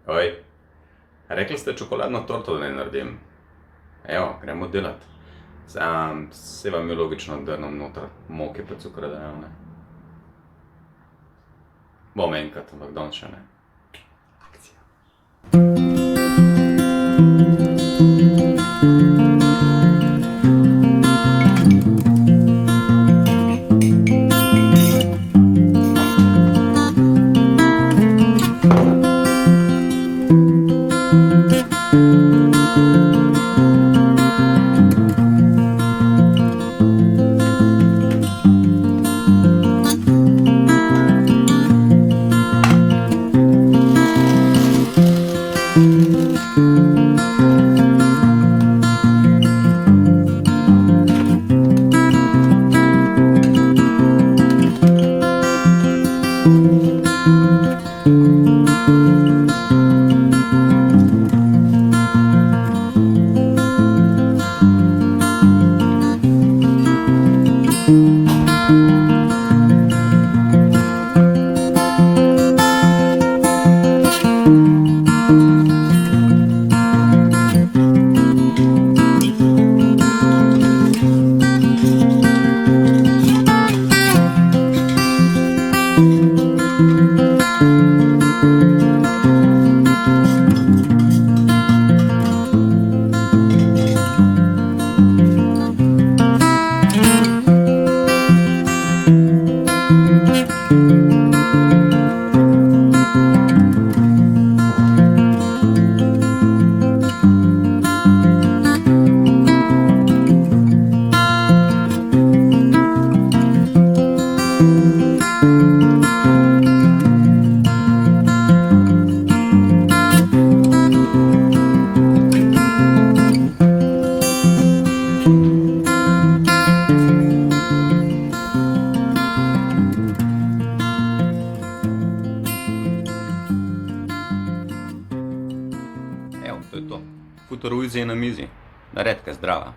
Oj, rekli ste čokoladno torto, da ne naredim. Evo, gremo delat. Se vam je logično, da nam noter moke pa cukra dajo, ne? Bom enkrat, ampak danes še ne. Akcija. Evo, to je to. Futuruizi je na mizi. Naredka zdrava.